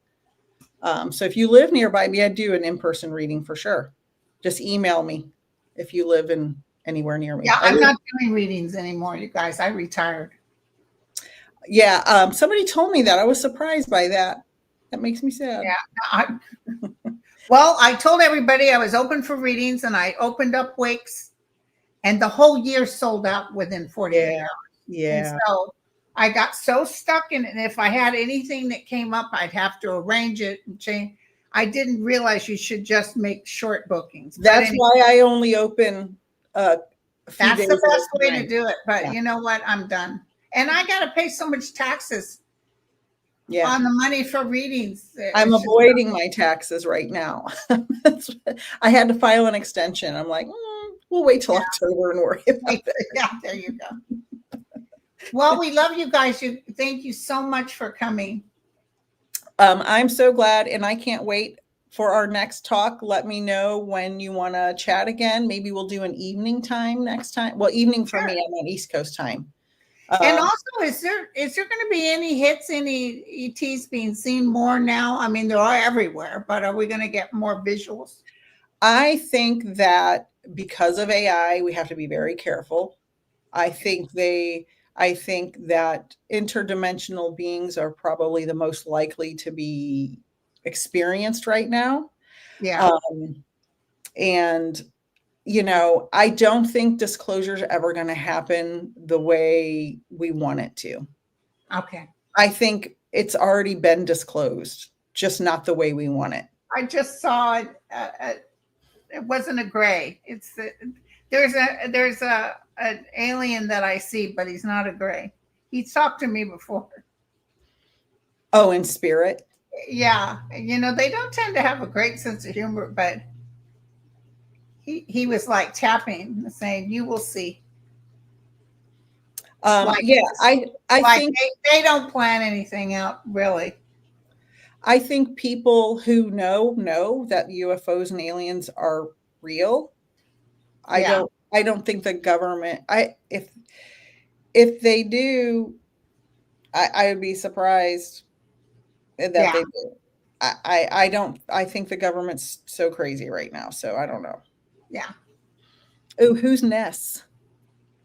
So if you live nearby me, I do an in-person reading for sure. Just email me if you live in anywhere near me. Yeah, I'm not doing readings anymore, you guys. I retired. Yeah, somebody told me that. I was surprised by that. That makes me sad. Yeah. Well, I told everybody I was open for readings, and I opened up wakes, and the whole year sold out within 48 hours. Yeah. And so I got so stuck in it. And if I had anything that came up, I'd have to arrange it and change. I didn't realize you should just make short bookings. That's why I only open that's the best way to do it. But you know what? I'm done. And I got to pay so much taxes on the money for readings. I'm avoiding my taxes right now. I had to file an extension. I'm like, we'll wait till October and worry about it. Yeah, there you go. Well, we love you guys. Thank you so much for coming. I'm so glad, and I can't wait for our next talk. Let me know when you want to chat again. Maybe we'll do an evening time next time. Well, evening for me. I'm on East Coast time. And also, is there going to be any hits, any ETs being seen more now? I mean, they are everywhere, but are we going to get more visuals? I think that because of AI, we have to be very careful. I think that interdimensional beings are probably the most likely to be experienced right now. Yeah. And I don't think disclosure is ever going to happen the way we want it to. Okay. I think it's already been disclosed, just not the way we want it. I just saw it. It wasn't a gray. There's an alien that I see, but he's not a gray. He's talked to me before. Oh, in spirit? Yeah. They don't tend to have a great sense of humor, but he was like tapping, saying, "You will see." I think they don't plan anything out, really. I think people who know that UFOs and aliens are real. I don't think the government. If they do, I would be surprised that they do. I don't. I think the government's so crazy right now. So I don't know. Yeah. Oh, who's Ness?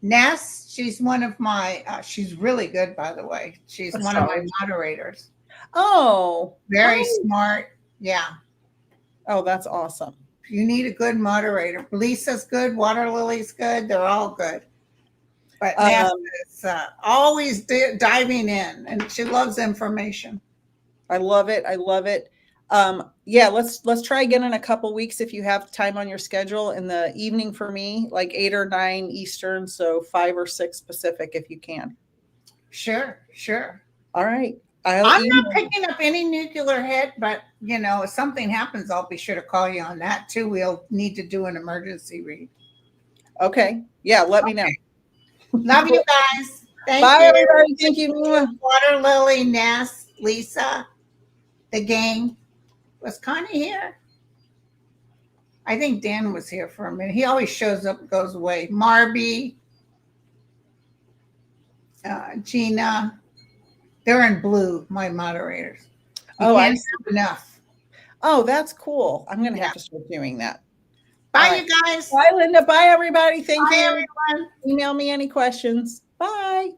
Ness, she's one of my. She's really good, by the way. She's one of my moderators. Oh, very smart. Yeah. Oh, that's awesome. You need a good moderator. Lisa's good. Water Lily's good. They're all good. But Ness is always diving in, and she loves information. I love it. I love it. Let's try again in a couple weeks if you have time on your schedule in the evening for me, like 8 or 9 Eastern, so 5 or 6 Pacific if you can. Sure. All right. I'm not picking up any nuclear hit, but if something happens, I'll be sure to call you on that too. We'll need to do an emergency read. Okay. Yeah, let me know. Love you guys. Bye, everybody. Thank you. Water Lily, Ness, Lisa, the gang was Connie here. I think Dan was here for a minute. He always shows up, goes away. Marby, Gina, they're in blue, my moderators. You can't have enough. Oh, that's cool. I'm going to have to start doing that. Bye, you guys. Bye, Linda. Bye, everybody. Thank Bye, you. everyone. Email me any questions. Bye.